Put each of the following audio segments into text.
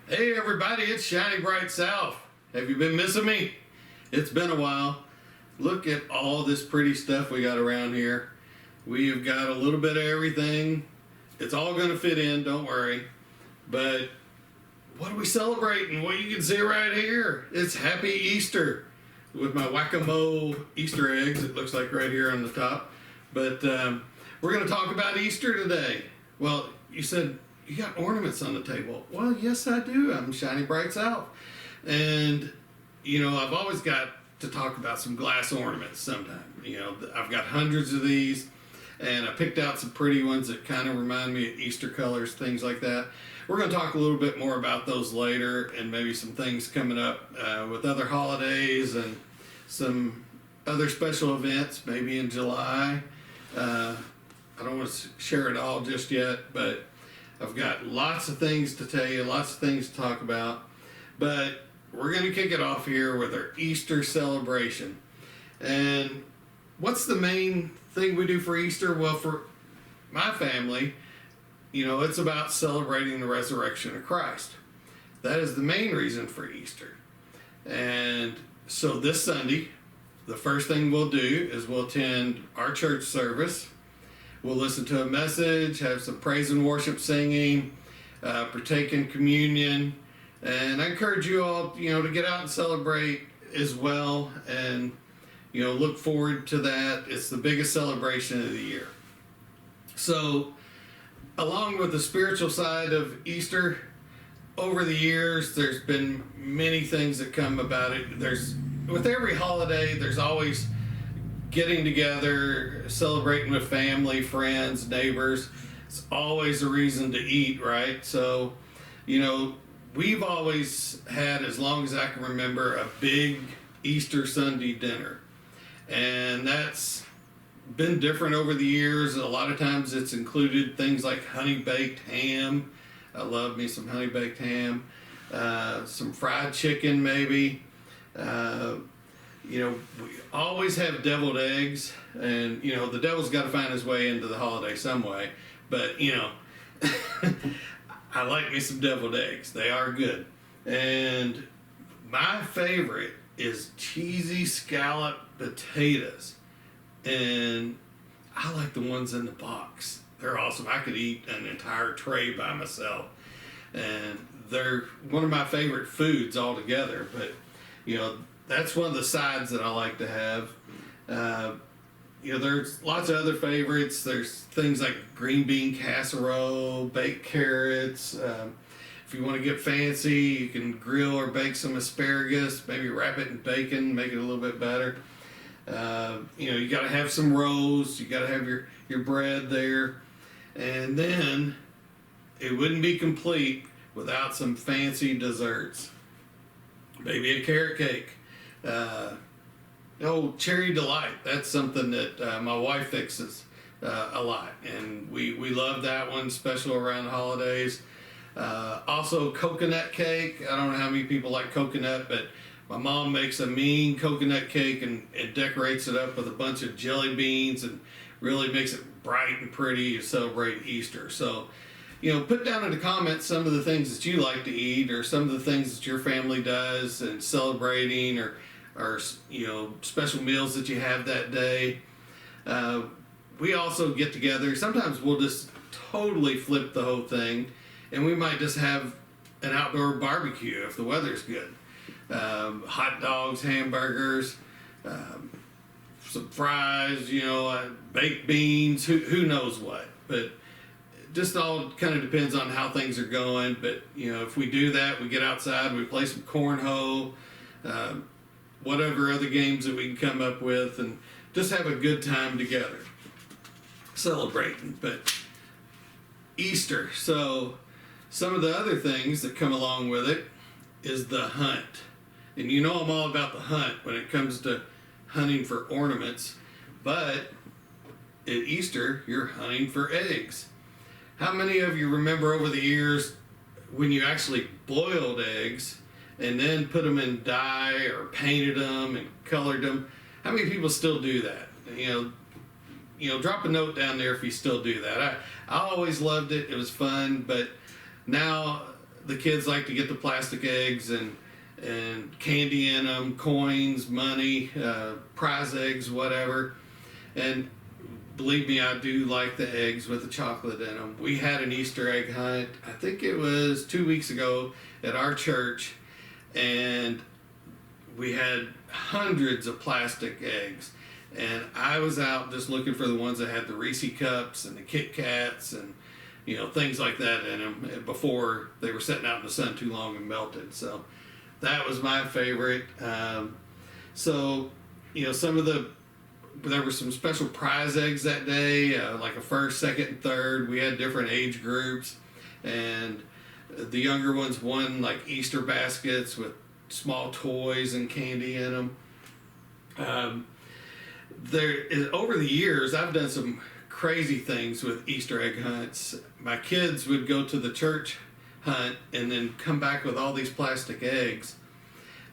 Hey everybody, it's Shiny Bright South. Have you been missing me? It's been a while. Look at all this pretty stuff we got around here. We've got a little bit of everything. It's all going to fit in, don't worry. But what are we celebrating? Well, you can see right here. It's Happy Easter with my Whack-A-Mole Easter eggs, it looks like right here on the top. But we're going to talk about Easter today. Well, you said you got ornaments on the table. Well, yes, I do. I'm Shiny Bright South. And, you know, I've always got to talk about some glass ornaments sometime. You know, I've got hundreds of these, and I picked out some pretty ones that kind of remind me of Easter colors, things like that. We're going to talk a little bit more about those later, and maybe some things coming up with other holidays and some other special events, maybe in July. I don't want to share it all just yet, but I've got lots of things to tell you, lots of things to talk about. But we're going to kick it off here with our Easter celebration. And what's the main thing we do for Easter? Well, for my family, you know, it's about celebrating the resurrection of Christ. That is the main reason for Easter. And so this Sunday, the first thing we'll do is we'll attend our church service. We'll listen to a message, have some praise and worship singing, partake in communion. And I encourage you all, you know, to get out and celebrate as well, and, you know, look forward to that. It's the biggest celebration of the year. So, along with the spiritual side of Easter, over the years, there's been many things that come about it. With every holiday, there's always getting together, celebrating with family, friends, neighbors. It's always a reason to eat, right? So, you know, we've always had, as long as I can remember, a big Easter Sunday dinner. And that's been different over the years. A lot of times it's included things like honey-baked ham. I love me some honey-baked ham. Some fried chicken, maybe. You know, we always have deviled eggs. And, you know, the devil's got to find his way into the holiday some way. But, you know, I like me some deviled eggs. They are good. And my favorite is cheesy scallop potatoes. And I like the ones in the box. They're awesome. I could eat an entire tray by myself. And they're one of my favorite foods altogether. But, you know, that's one of the sides that I like to have. You know, there's lots of other favorites. There's things like green bean casserole, baked carrots. If you want to get fancy, you can grill or bake some asparagus, maybe wrap it in bacon, make it a little bit better. You know, you got to have some rolls. You got to have your bread there. And then it wouldn't be complete without some fancy desserts. Maybe a carrot cake. Cherry Delight. That's something that my wife fixes a lot. And we love that one, special around the holidays. Also, coconut cake. I don't know how many people like coconut, but my mom makes a mean coconut cake and decorates it up with a bunch of jelly beans and really makes it bright and pretty to celebrate Easter. So, you know, put down in the comments some of the things that you like to eat, or some of the things that your family does and celebrating, or you know, special meals that you have that day. We also get together. Sometimes we'll just totally flip the whole thing, and we might just have an outdoor barbecue if the weather's good. Hot dogs, hamburgers, some fries, you know, baked beans, who knows what. But just all kind of depends on how things are going. But, you know, if we do that, we get outside, we play some cornhole, whatever other games that we can come up with, and just have a good time together celebrating. But Easter, so some of the other things that come along with it is the hunt. And you know I'm all about the hunt when it comes to hunting for ornaments, but at Easter you're hunting for eggs. How many of you remember over the years when you actually boiled eggs and then put them in dye or painted them and colored them? How many people still do that? You know, drop a note down there if you still do that. I always loved it. It was fun, but now the kids like to get the plastic eggs and candy in them, coins, money, prize eggs, whatever. And believe me, I do like the eggs with the chocolate in them. We had an Easter egg hunt, I think it was 2 weeks ago at our church, and we had hundreds of plastic eggs. And I was out just looking for the ones that had the Reese cups and the Kit Kats and things like that in them before they were sitting out in the sun too long and melted. So that was my favorite. There were some special prize eggs that day, like a first, second, and third. We had different age groups, and the younger ones won like Easter baskets with small toys and candy in them. Over the years, I've done some crazy things with Easter egg hunts. My kids would go to the church hunt and then come back with all these plastic eggs,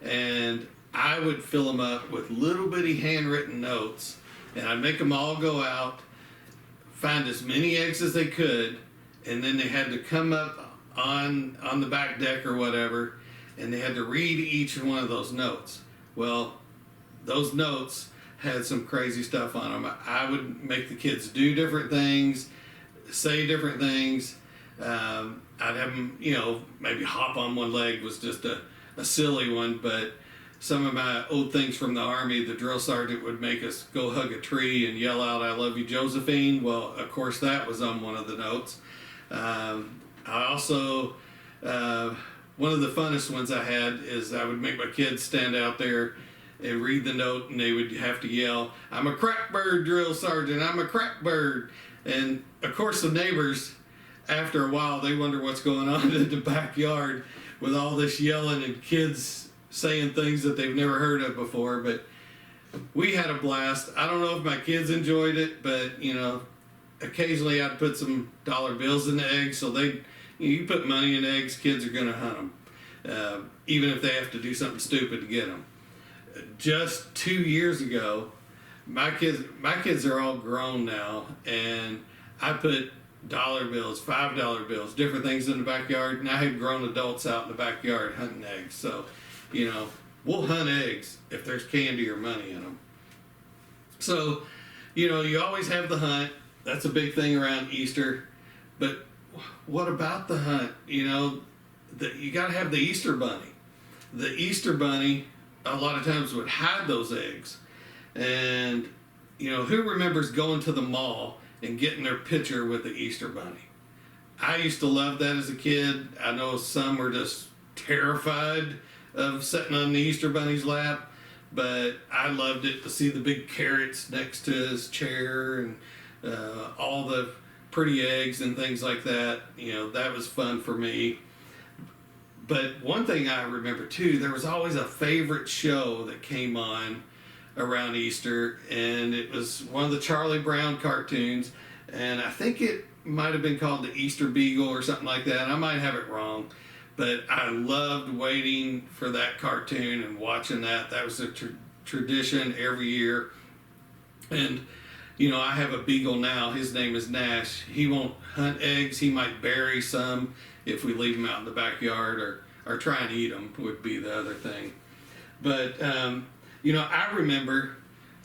and I would fill them up with little bitty handwritten notes, and I'd make them all go out, find as many eggs as they could, and then they had to come up on the back deck or whatever, and they had to read each one of those notes. Well, those notes had some crazy stuff on them. I would make the kids do different things, say different things. I'd have them, maybe hop on one leg was just a silly one, but some of my old things from the Army, the drill sergeant would make us go hug a tree and yell out, "I love you, Josephine." Well, of course, that was on one of the notes. I also, one of the funnest ones I had is I would make my kids stand out there and read the note, and they would have to yell, "I'm a crack bird, drill sergeant, I'm a crack bird." And of course the neighbors, after a while, they wonder what's going on in the backyard with all this yelling and kids saying things that they've never heard of before. But we had a blast. I don't know if my kids enjoyed it, but occasionally I'd put some dollar bills in the eggs, so you put money in eggs, kids are going to hunt them, even if they have to do something stupid to get them. Just 2 years ago, my kids are all grown now, and I put dollar bills, $5 bills, different things in the backyard, and I had grown adults out in the backyard hunting eggs. So, we'll hunt eggs if there's candy or money in them. So, you always have the hunt. That's a big thing around Easter. But what about the hunt? You got to have the Easter bunny. The Easter bunny a lot of times would hide those eggs. And, who remembers going to the mall and getting their picture with the Easter bunny? I used to love that as a kid. I know some were just terrified of sitting on the Easter bunny's lap, but I loved it to see the big carrots next to his chair and all the pretty eggs and things like that. That was fun for me. But one thing I remember too, there was always a favorite show that came on around Easter, and it was one of the Charlie Brown cartoons, and I think it might have been called the Easter Beagle or something like that. I might have it wrong, but I loved waiting for that cartoon and watching that. That was a tradition every year. And I have a beagle now. His name is Nash. He won't hunt eggs. He might bury some if we leave him out in the backyard, or try and eat them would be the other thing. But I remember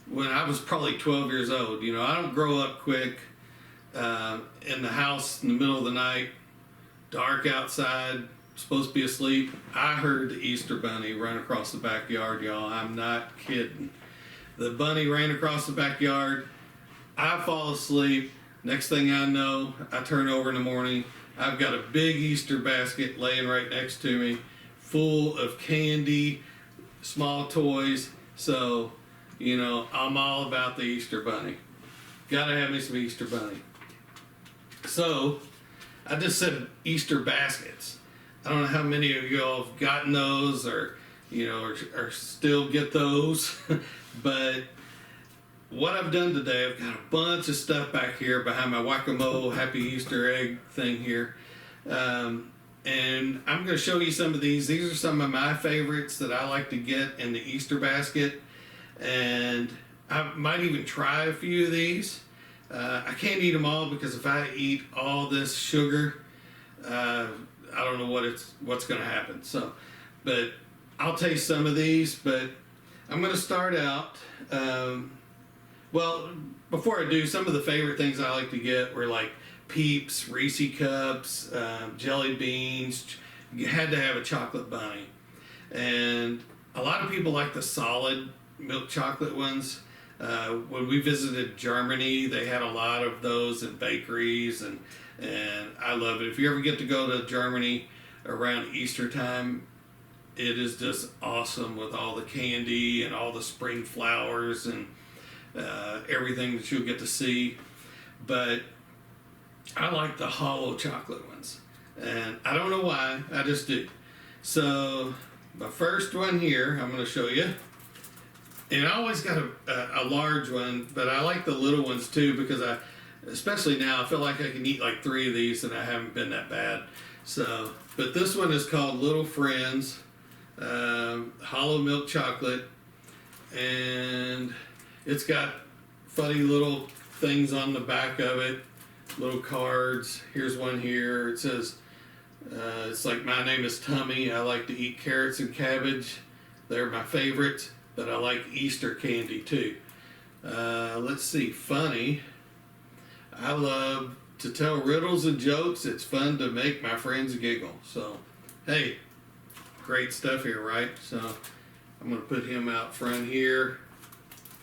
when I was probably 12 years old. I don't grow up quick. In the house in the middle of the night, dark outside, supposed to be asleep, I heard the Easter bunny run across the backyard, y'all. I'm not kidding. The bunny ran across the backyard. I fall asleep. Next thing I know, I turn over in the morning. I've got a big Easter basket laying right next to me, full of candy, small toys. So, I'm all about the Easter bunny. Gotta have me some Easter bunny. So, I just said Easter baskets. I don't know how many of y'all have gotten those or still get those. But what I've done today, I've got a bunch of stuff back here behind my Whack-A-Mole Happy Easter Egg thing here. And I'm going to show you some of these. These are some of my favorites that I like to get in the Easter basket. And I might even try a few of these. I can't eat them all because if I eat all this sugar, I don't know what's going to happen. So, but I'll taste some of these. But I'm going to start out. Well, before I do, some of the favorite things I like to get were like Peeps, Reese Cups, jelly beans. You had to have a chocolate bunny, and a lot of people like the solid milk chocolate ones. When we visited Germany, they had a lot of those in bakeries, and I love it. If you ever get to go to Germany around Easter time, it is just awesome with all the candy and all the spring flowers and everything that you'll get to see. But I like the hollow chocolate ones, and I don't know why, I just do. So the first one here I'm going to show you, and I always got a large one, but I like the little ones too, because especially now, I feel like I can eat like 3 of these and I haven't been that bad. So, but this one is called Little Friends, hollow milk chocolate, and it's got funny little things on the back of it, little cards. Here's one here. It says, it's like, my name is Tummy. I like to eat carrots and cabbage. They're my favorites, but I like Easter candy too. Let's see, funny. I love to tell riddles and jokes. It's fun to make my friends giggle. So, hey, great stuff here, right? So, I'm going to put him out front here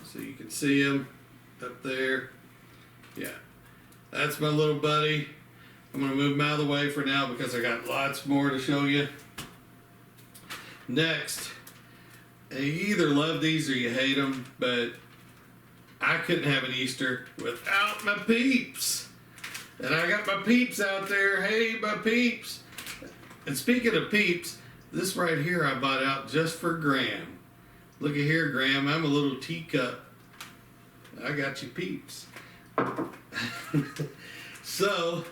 so you can see him up there. Yeah, that's my little buddy. I'm going to move him out of the way for now because I got lots more to show you. Next, you either love these or you hate them, but I couldn't have an Easter without my Peeps. And I got my Peeps out there. Hey, my Peeps. And speaking of Peeps, this right here I bought out just for Graham. Look at here, Graham. I'm a little teacup. I got you Peeps. So,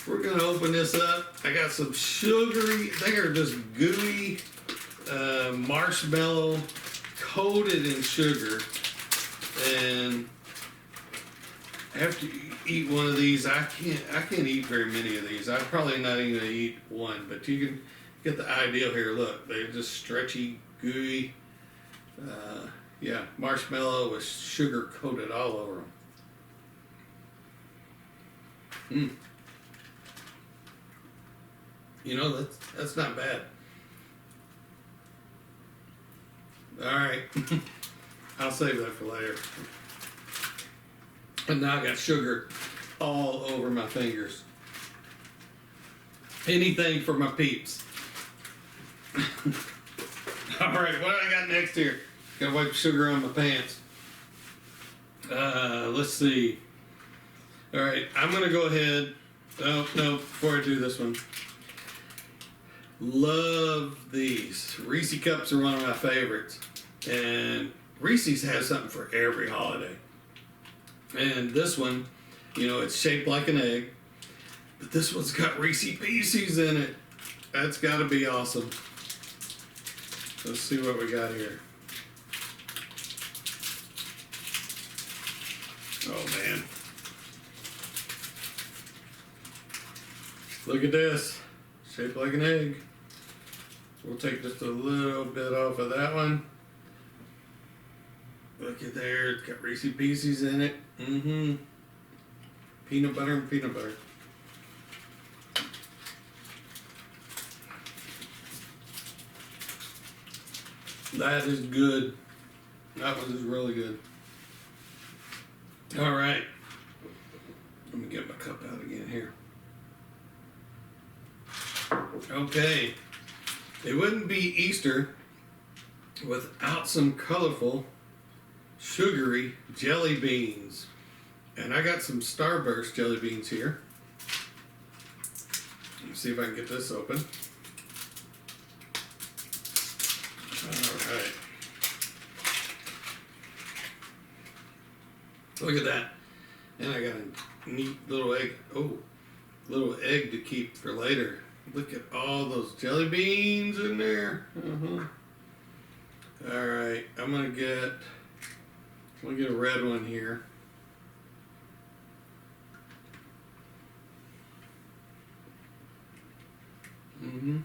we're going to open this up. I got some sugary, they are just gooey marshmallow coated in sugar. And after you eat one of these, I can't eat very many of these. I'm probably not even gonna eat one, but you can get the idea here. Look, they're just stretchy, gooey. Yeah, marshmallow with sugar coated all over them. You know, that's not bad. All right. I'll save that for later. And now I got sugar all over my fingers. Anything for my Peeps. All right, what do I got next here? Gotta wipe sugar on my pants. Let's see. All right, I'm gonna go ahead. Oh, no, before I do this one. Love these. Reese Cups are one of my favorites. And Reese's has something for every holiday. And this one, you know, it's shaped like an egg. But this one's got Reese Pieces in it. That's got to be awesome. Let's see what we got here. Oh, man. Look at this. Shaped like an egg. We'll take just a little bit off of that one. Look at there. It's got Reese Pieces in it. Peanut butter and peanut butter. That is good. That one is really good. All right. Let me get my cup out again here. Okay. It wouldn't be Easter without some colorful, sugary jelly beans. And I got some Starburst jelly beans here. Let's see if I can get this open. All right. Look at that. And I got a neat little egg. Oh, little egg to keep for later. Look at all those jelly beans in there. All right, I'm gonna get a red one here. Mm-hmm.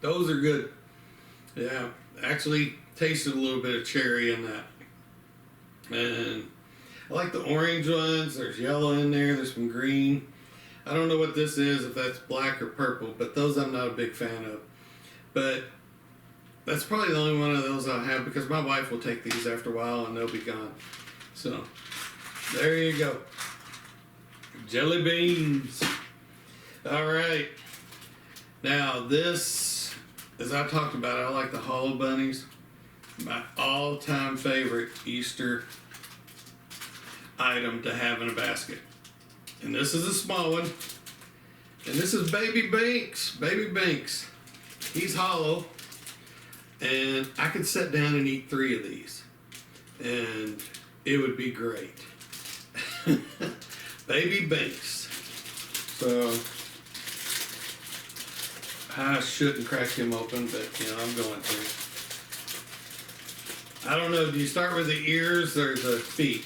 Those are good. Yeah, actually tasted a little bit of cherry in that. And I like the orange ones. There's yellow in there. There's some green. I don't know what this is, if that's black or purple, but those I'm not a big fan of. But that's probably the only one of those I'll have because my wife will take these after a while and they'll be gone. So, there you go. Jelly beans. All right. Now, this, as I talked about, I like the Hollow Bunnies. My all-time favorite Easter item to have in a basket. And this is a small one. And this is Baby Binks. Baby Binks. He's hollow. And I could sit down and eat 3 of these. And it would be great. Baby Binks. So, I shouldn't crack him open, but, I'm going to. I don't know, do you start with the ears or the feet?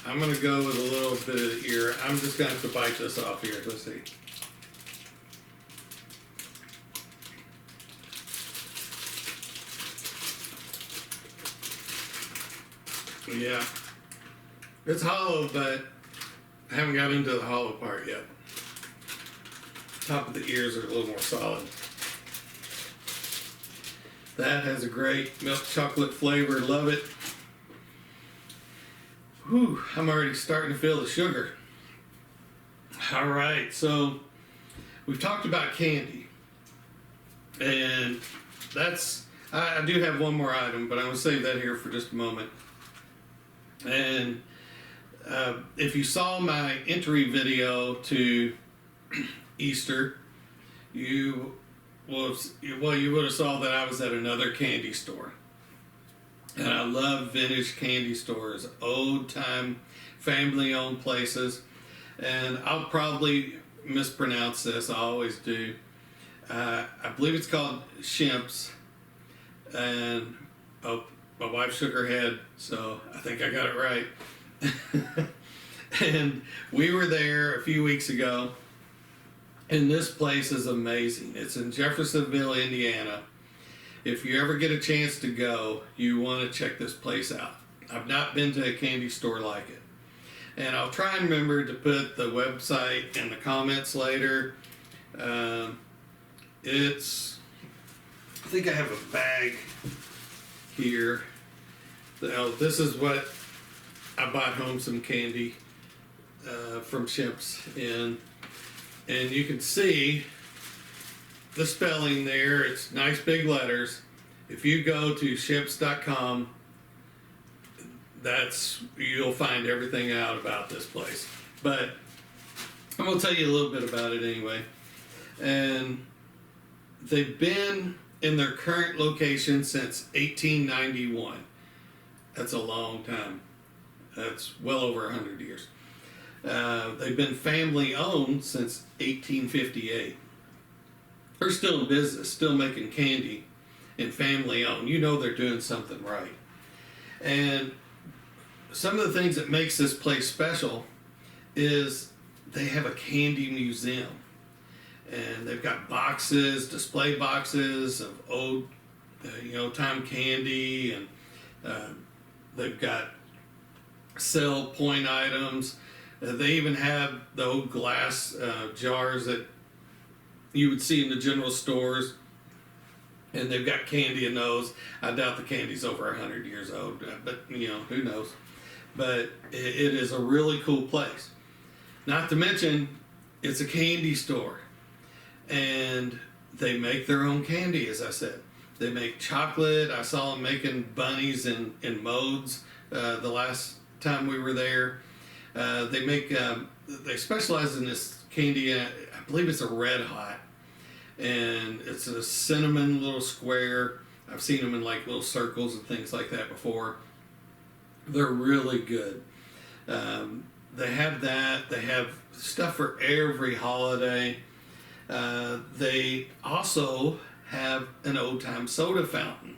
I'm going to go with a little bit of the ear. I'm just going to have to bite this off here. Let's see. Yeah. It's hollow, but I haven't got into the hollow part yet. Top of the ears are a little more solid. That has a great milk chocolate flavor. Love it. Whew, I'm already starting to feel the sugar. All right, so we've talked about candy. And I do have one more item, but I'm going to save that here for just a moment. And if you saw my entry video to Easter, you would have saw that I was at another candy store. And I love vintage candy stores, old-time, family-owned places. And I'll probably mispronounce this, I always do. I believe it's called Shemp's. And, my wife shook her head, so I think I got it right. And we were there a few weeks ago, and this place is amazing. It's in Jeffersonville, Indiana. If you ever get a chance to go, you want to check this place out. I've not been to a candy store like it. And I'll try and remember to put the website in the comments later. I think I have a bag here. This is what I bought home, some candy from Shemp's in. And you can see the spelling there. It's nice big letters. If you go to shemp's.com, you'll find everything out about this place. But I'm going to tell you a little bit about it anyway. And they've been in their current location since 1891. That's a long time. That's well over 100 years. They've been family owned since 1858. They're still in business, still making candy, and family owned. You know they're doing something right. And some of the things that makes this place special is they have a candy museum. And they've got boxes, display boxes of old, time candy, and they've got sell point items. They even have the old glass jars that you would see in the general stores, and they've got candy in those. I doubt the candy's over 100 years old, but who knows. But it is a really cool place. Not to mention, it's a candy store. And they make their own candy, as I said. They make chocolate. I saw them making bunnies in modes the last time we were there. They specialize in this candy. I believe it's a Red Hot. And it's a cinnamon little square. I've seen them in like little circles and things like that before. They're really good. They have that. They have stuff for every holiday. They also have an old-time soda fountain.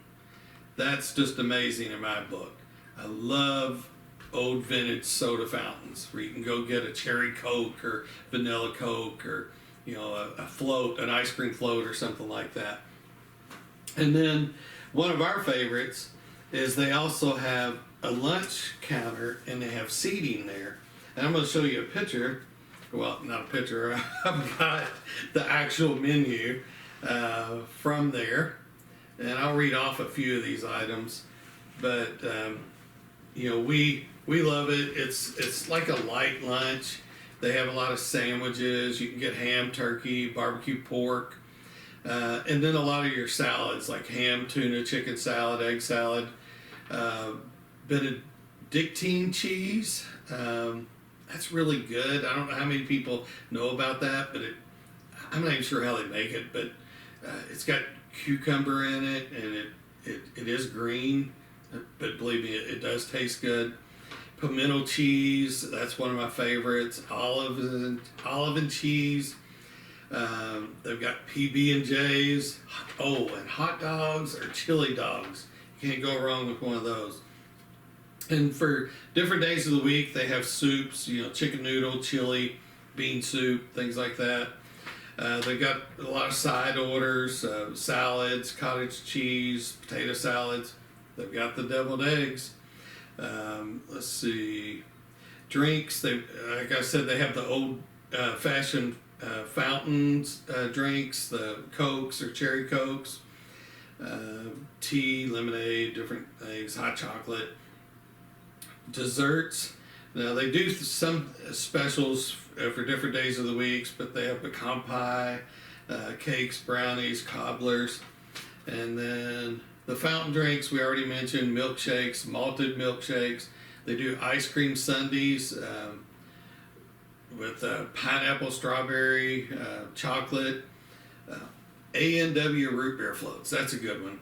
That's just amazing in my book. I love old vintage soda fountains where you can go get a cherry Coke or vanilla Coke or, you know, a float, an ice cream float or something like that. And then one of our favorites is they also have a lunch counter and they have seating there. And I'm going to show you a picture. Well, not a picture. I've got the actual menu from there. And I'll read off a few of these items. But, you know, we love it. It's like a light lunch. They have a lot of sandwiches. You can get ham, turkey, barbecue pork. And then a lot of your salads like ham, tuna, chicken salad, egg salad. Benedictine cheese. That's really good. I don't know how many people know about that, but I'm not even sure how they make it, but it's got cucumber in it, and it is green, but believe me, it does taste good. Pimento cheese, that's one of my favorites. Olive and cheese. They've got PB&Js. Oh, and hot dogs or chili dogs. You can't go wrong with one of those. And for different days of the week, they have soups, you know, chicken noodle, chili, bean soup, things like that. They've got a lot of side orders, salads, cottage cheese, potato salads. They've got the deviled eggs. Let's see, drinks. Like I said, they have the old fashioned fountains drinks, the Cokes or cherry Cokes, tea, lemonade, different things, hot chocolate. Desserts. Now they do some specials for different days of the weeks, but they have pecan pie, cakes, brownies, cobblers, and then the fountain drinks we already mentioned, milkshakes, malted milkshakes. They do ice cream sundaes with pineapple, strawberry, chocolate, A&W root beer floats. That's a good one.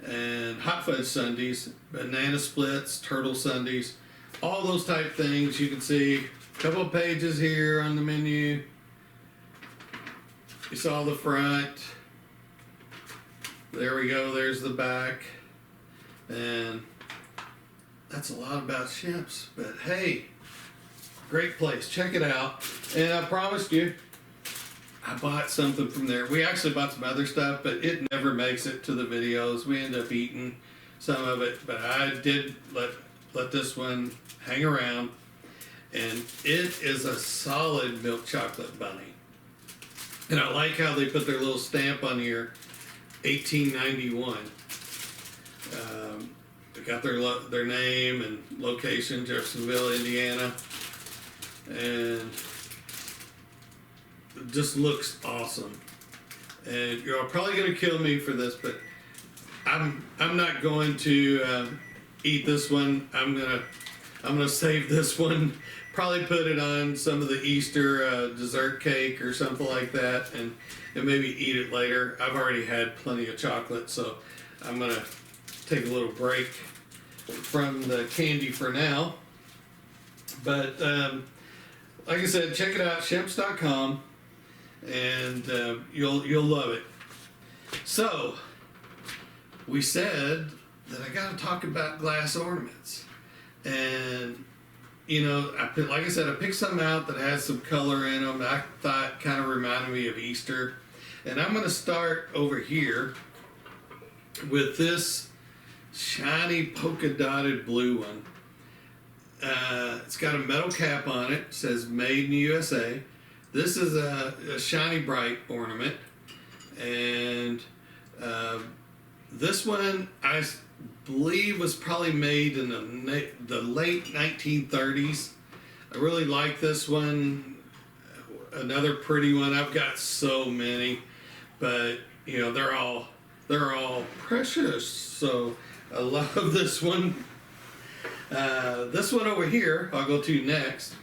And hot fudge sundaes, banana splits, turtle sundaes. All those type things. You can see a couple of pages here on the menu. You saw the front. There we go. There's the back. And that's a lot about Shemp's. But hey, great place. Check it out. And I promised you, I bought something from there. We actually bought some other stuff, but it never makes it to the videos. We end up eating some of it. But I did let this one hang around, and it is a solid milk chocolate bunny. And I like how they put their little stamp on here, 1891. They got their name and location, Jeffersonville, Indiana, and it just looks awesome. And you're probably gonna kill me for this, but I'm not going to eat this one. I'm gonna save this one. Probably put it on some of the Easter dessert cake or something like that, and maybe eat it later. I've already had plenty of chocolate, so I'm gonna take a little break from the candy for now. But like I said, check it out, Shemp's.com, and you'll love it. So we said that I got to talk about glass ornaments, and you know, like I said, I picked some out that has some color in them that I thought kind of reminded me of Easter, and I'm going to start over here with this shiny polka dotted blue one. It's got a metal cap on it. It says "Made in the USA." This is a shiny bright ornament, and this one I believe was probably made in the late 1930s. I really like this one. Another pretty one. I've got so many, but you know they're all precious. So I love this one. This one over here I'll go to next.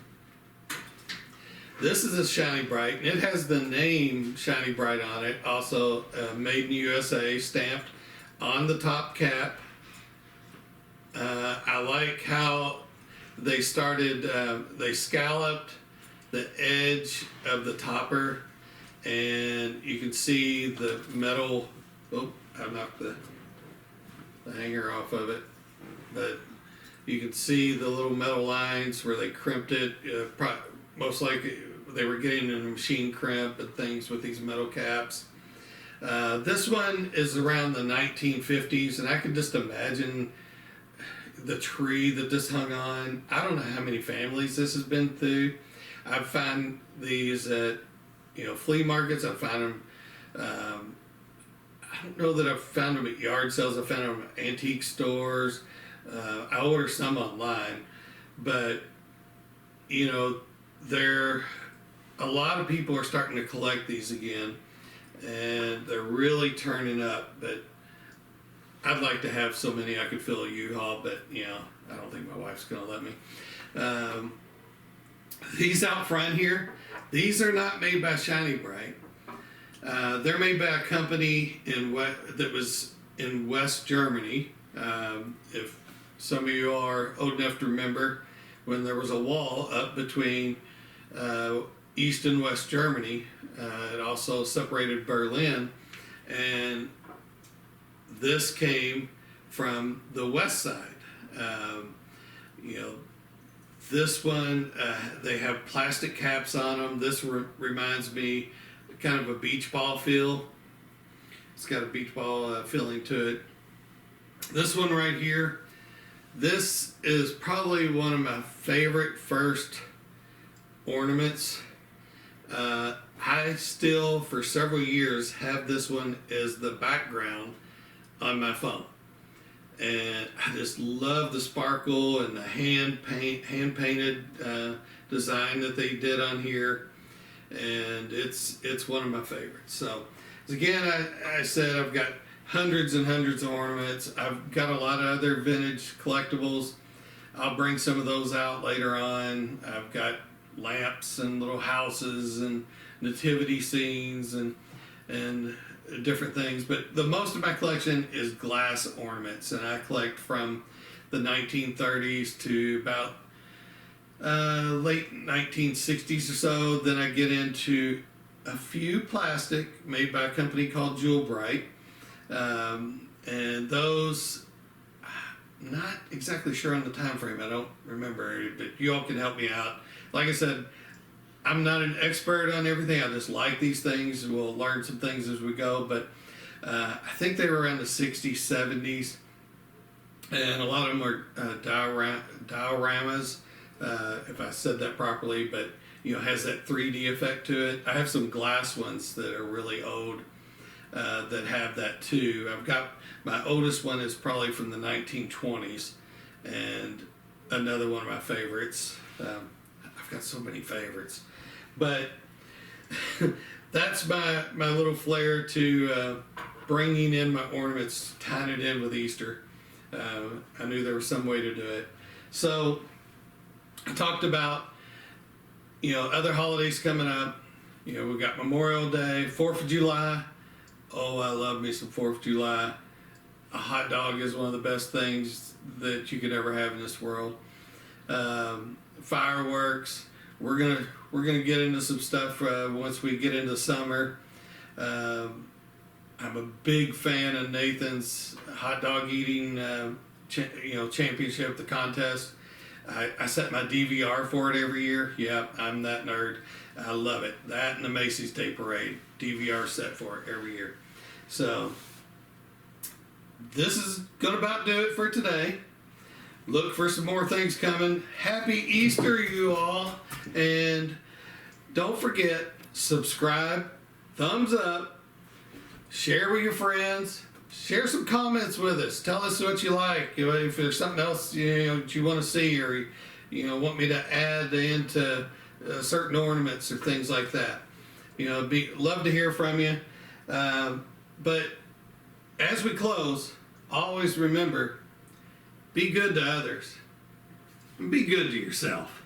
This is a Shiny Bright, and it has the name Shiny Bright on it. Also, Made in the USA stamped on the top cap. I like how they started, they scalloped the edge of the topper, and you can see the metal. Oh, I knocked the the hanger off of it, but you can see the little metal lines where they crimped it. Most likely they were getting in a machine crimp and things with these metal caps. This one is around the 1950s, and I can just imagine the tree that this hung on. I don't know how many families this has been through. I've found these at flea markets. I've found them. I don't know that I've found them at yard sales. I've found them at antique stores. I order some online, but a lot of people are starting to collect these again, and they're really turning up. But I'd like to have so many I could fill a U-Haul, but I don't think my wife's gonna let me. These out front here, these are not made by Shiny Bright. They're made by a company that was in West Germany. If some of you are old enough to remember when there was a wall up between East and West Germany, it also separated Berlin, and this came from the west side. This one, they have plastic caps on them. This reminds me kind of a beach ball feel. It's got a beach ball feeling to it. This one right here, this is probably one of my favorite first ornaments. I still, for several years, have this one as the background on my phone. And I just love the sparkle and the hand painted design that they did on here, and it's one of my favorites. So again, I said I've got hundreds and hundreds of ornaments. I've got a lot of other vintage collectibles. I'll bring some of those out later on. I've got lamps and little houses and nativity scenes and different things, but the most of my collection is glass ornaments, and I collect from the 1930s to about late 1960s or so. Then I get into a few plastic made by a company called Jewel Bright, and those, not exactly sure on the time frame. I don't remember, but you all can help me out. Like I said, I'm not an expert on everything. I just like these things. We'll learn some things as we go, but I think they were around the 60s, 70s, and a lot of them are dioramas, if I said that properly, but has that 3D effect to it. I have some glass ones that are really old that have that too. I've got, my oldest one is probably from the 1920s, and another one of my favorites. I've got so many favorites. But that's my little flair to bringing in my ornaments, tying it in with Easter. I knew there was some way to do it. So I talked about, other holidays coming up. We've got Memorial Day, 4th of July. Oh, I love me some 4th of July. A hot dog is one of the best things that you could ever have in this world. Fireworks. We're gonna get into some stuff once we get into summer. I'm a big fan of Nathan's hot dog eating championship, the contest. I set my DVR for it every year. Yeah, I'm that nerd. I love it. That and the Macy's Day Parade, DVR set for it every year. So this is gonna about do it for today. Look for some more things coming. Happy Easter, you all. And don't forget, subscribe, thumbs up, share with your friends, share some comments with us. Tell us what you like. If there's something else that you want to see, or want me to add into certain ornaments or things like that. Love to hear from you. But as we close, always remember, be good to others, and be good to yourself.